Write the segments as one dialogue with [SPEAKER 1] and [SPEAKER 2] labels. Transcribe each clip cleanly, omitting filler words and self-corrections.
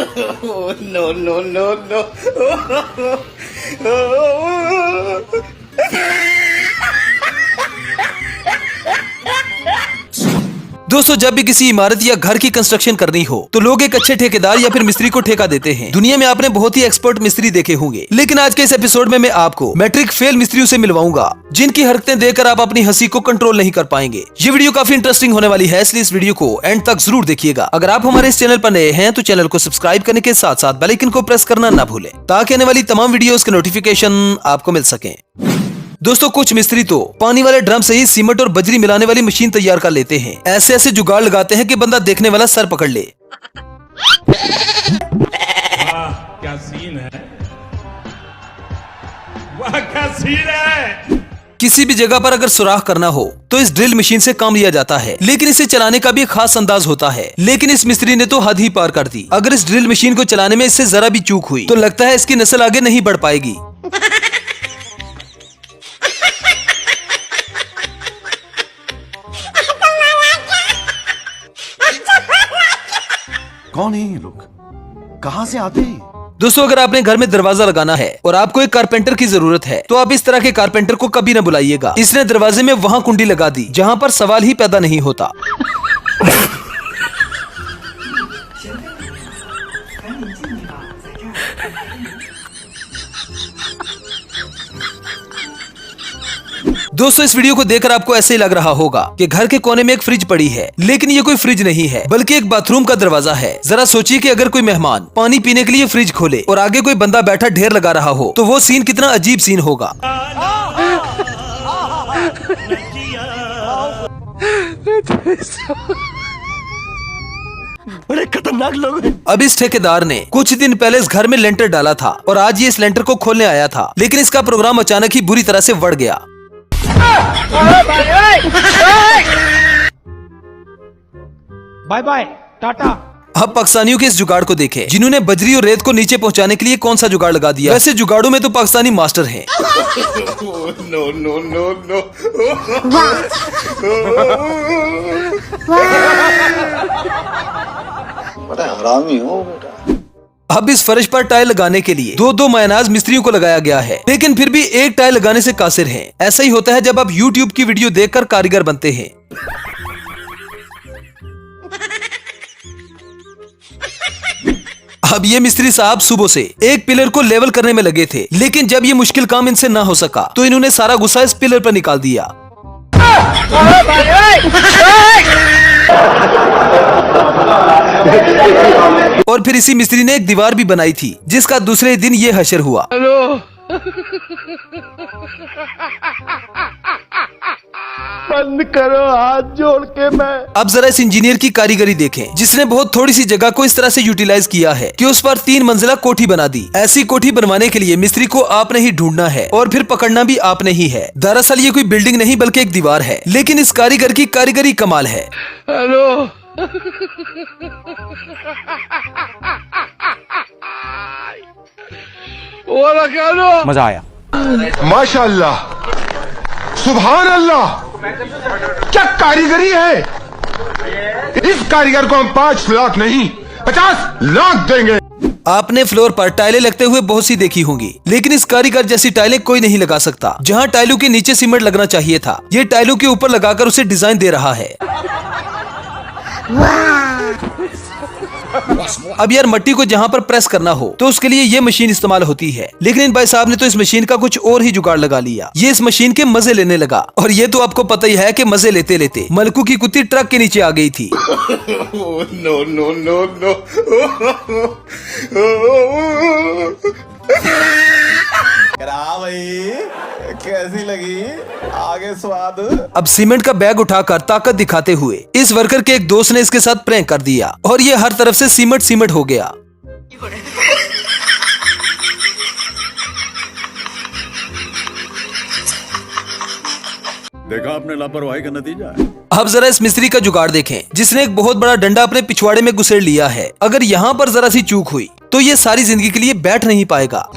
[SPEAKER 1] Oh, no, no, no, no.
[SPEAKER 2] दोस्तों, जब भी किसी इमारत या घर की कंस्ट्रक्शन करनी हो तो लोग एक अच्छे ठेकेदार या फिर मिस्त्री को ठेका देते हैं। दुनिया में आपने बहुत ही एक्सपर्ट मिस्त्री देखे होंगे, लेकिन आज के इस एपिसोड में मैं आपको मैट्रिक फेल मिस्त्रियों से मिलवाऊंगा, जिनकी हरकतें देखकर आप अपनी हंसी को कंट्रोल नहीं कर पाएंगे। ये वीडियो काफी इंटरेस्टिंग होने वाली है, इसलिए इस वीडियो को एंड तक जरूर देखिएगा। अगर आप हमारे इस चैनल पर नए हैं तो चैनल को सब्सक्राइब करने के साथ साथ बेल आइकन को प्रेस करना ना भूलें, ताकि आने वाली तमाम वीडियोस के नोटिफिकेशन आपको मिल सके। दोस्तों, कुछ मिस्त्री तो पानी वाले ड्रम से ही सीमेंट और बजरी मिलाने वाली मशीन तैयार कर लेते हैं। ऐसे ऐसे जुगाड़ लगाते हैं कि बंदा देखने वाला सर पकड़ ले।
[SPEAKER 3] वाह क्या सीन है, वाह क्या सीन है।
[SPEAKER 2] किसी भी जगह पर अगर सुराख करना हो तो इस ड्रिल मशीन से काम लिया जाता है, लेकिन इसे चलाने का भी एक खास अंदाज होता है। लेकिन इस मिस्त्री ने तो हद ही पार कर दी। अगर इस ड्रिल मशीन को चलाने में इससे जरा भी चूक हुई तो लगता है इसकी नस्ल आगे नहीं बढ़ पाएगी।
[SPEAKER 4] कौन है ये लोग, कहां से आते हैं?
[SPEAKER 2] दोस्तों, अगर आपने घर में दरवाजा लगाना है और आपको एक कारपेंटर की जरूरत है तो आप इस तरह के कारपेंटर को कभी न बुलाइएगा। इसने दरवाजे में वहां कुंडी लगा दी जहां पर सवाल ही पैदा नहीं होता। दोस्तों, इस वीडियो को देखकर आपको ऐसे ही लग रहा होगा कि घर के कोने में एक फ्रिज पड़ी है, लेकिन ये कोई फ्रिज नहीं है बल्कि एक बाथरूम का दरवाजा है। जरा सोचिए कि अगर कोई मेहमान पानी पीने के लिए फ्रिज खोले और आगे कोई बंदा बैठा ढेर लगा रहा हो तो वो सीन कितना अजीब सीन होगा।
[SPEAKER 4] बड़े खतरनाक लोग हैं।
[SPEAKER 2] अब इस ठेकेदार ने कुछ दिन पहले इस घर में लेंटर डाला था और आज ये इस लेंटर को खोलने आया था, लेकिन इसका प्रोग्राम अचानक ही बुरी तरह से बढ़ गया।
[SPEAKER 3] Bye bye tata.
[SPEAKER 2] अब पाकिस्तानियों के इस जुगाड़ को देखें, जिन्होंने बजरी और रेत को नीचे पहुंचाने के लिए कौन सा जुगाड़ लगा दिया। वैसे जुगाड़ों में तो पाकिस्तानी मास्टर हैं।
[SPEAKER 1] Oh, no, no, no, no.
[SPEAKER 5] बड़ा हरामी हो बेटा।
[SPEAKER 2] अब इस फर्श पर टाइल लगाने के लिए दो दो मायनाज मिस्त्रियों को लगाया गया है, लेकिन फिर भी एक टाइल लगाने से कासिर हैं। ऐसा ही होता है जब आप YouTube की वीडियो देखकर कारीगर बनते हैं। अब ये मिस्त्री साहब सुबह से एक पिलर को लेवल करने में लगे थे, लेकिन जब ये मुश्किल काम इनसे ना हो सका तो इन्होंने सारा गुस्सा इस पिलर पर निकाल दिया। और फिर इसी मिस्त्री ने एक दीवार भी बनाई थी, जिसका दूसरे दिन ये हशर हुआ।
[SPEAKER 4] बंद करो हाथ जोड़ के। मैं
[SPEAKER 2] अब जरा इस इंजीनियर की कारीगरी देखें, जिसने बहुत थोड़ी सी जगह को इस तरह से यूटिलाइज किया है कि उस पर 3 मंजिला कोठी बना दी। ऐसी कोठी बनवाने के लिए मिस्त्री को आपने ही ढूंढना है और फिर पकड़ना भी आपने ही है। दरअसल ये कोई बिल्डिंग नहीं बल्कि एक दीवार है, लेकिन इस कारीगर की कारीगरी कमाल है।
[SPEAKER 3] हेलो
[SPEAKER 6] मजा आया।
[SPEAKER 7] माशाअल्लाह, सुभान अल्लाह, क्या कारीगरी है। इस कारीगर को हम 5 लाख नहीं 50 लाख देंगे।
[SPEAKER 2] आपने फ्लोर पर टाइलें लगते हुए बहुत सी देखी होंगी, लेकिन इस कारीगर जैसी टाइलें कोई नहीं लगा सकता। जहां टाइलों के नीचे सीमेंट लगना चाहिए था, ये टाइलों के ऊपर लगाकर उसे डिजाइन दे रहा है। अब यार, मट्टी को जहाँ पर प्रेस करना हो तो उसके लिए ये मशीन इस्तेमाल होती है, लेकिन इन भाई साहब ने तो इस मशीन का कुछ और ही जुगाड़ लगा लिया। ये इस मशीन के मजे लेने लगा, और ये तो आपको पता ही है कि मजे लेते लेते मलकू की कुत्ती ट्रक के नीचे आ गई थी।
[SPEAKER 1] Oh, no, no, no, no.
[SPEAKER 5] भाई कैसी लगी आगे स्वाद।
[SPEAKER 2] अब सीमेंट का बैग उठाकर ताकत दिखाते हुए इस वर्कर के एक दोस्त ने इसके साथ प्रैंक कर दिया और ये हर तरफ से सीमेंट सीमेंट हो गया।
[SPEAKER 4] देखा आपने लापरवाही का नतीजा।
[SPEAKER 2] अब जरा इस मिस्त्री का जुगाड़ देखें, जिसने एक बहुत बड़ा डंडा अपने पिछवाड़े में घुसेड़ लिया है। अगर यहाँ पर जरा सी चूक हुई तो ये सारी जिंदगी के लिए बैठ नहीं पाएगा।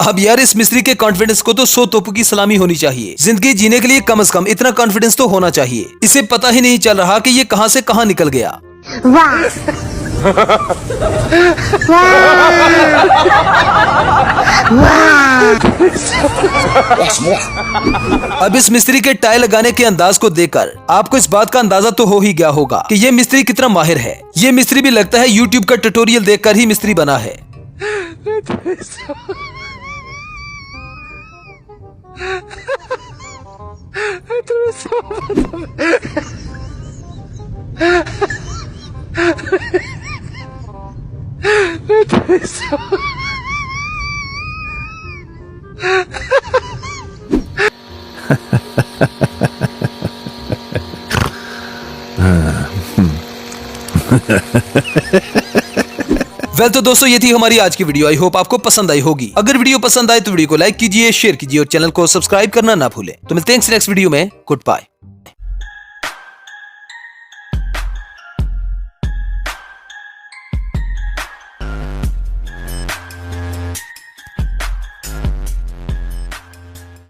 [SPEAKER 2] अब यार इस मिस्त्री के कॉन्फिडेंस को तो 100 तोपों की सलामी होनी चाहिए। जिंदगी जीने के लिए कम से कम इतना कॉन्फिडेंस तो होना चाहिए। इसे पता ही नहीं चल रहा कि ये कहां से कहां निकल गया। अब इस मिस्त्री के टाई लगाने के अंदाज को देखकर आपको इस बात का अंदाजा तो हो ही गया होगा कि ये मिस्त्री कितना माहिर है। ये मिस्त्री भी लगता है YouTube का ट्यूटोरियल देखकर ही मिस्त्री बना है। वेल तो दोस्तों ये थी हमारी आज की वीडियो। आई होप आपको पसंद आई होगी। अगर वीडियो पसंद आए तो वीडियो को लाइक कीजिए, शेयर कीजिए और चैनल को सब्सक्राइब करना ना भूलें। तो मिलते हैं नेक्स्ट वीडियो में। Good bye.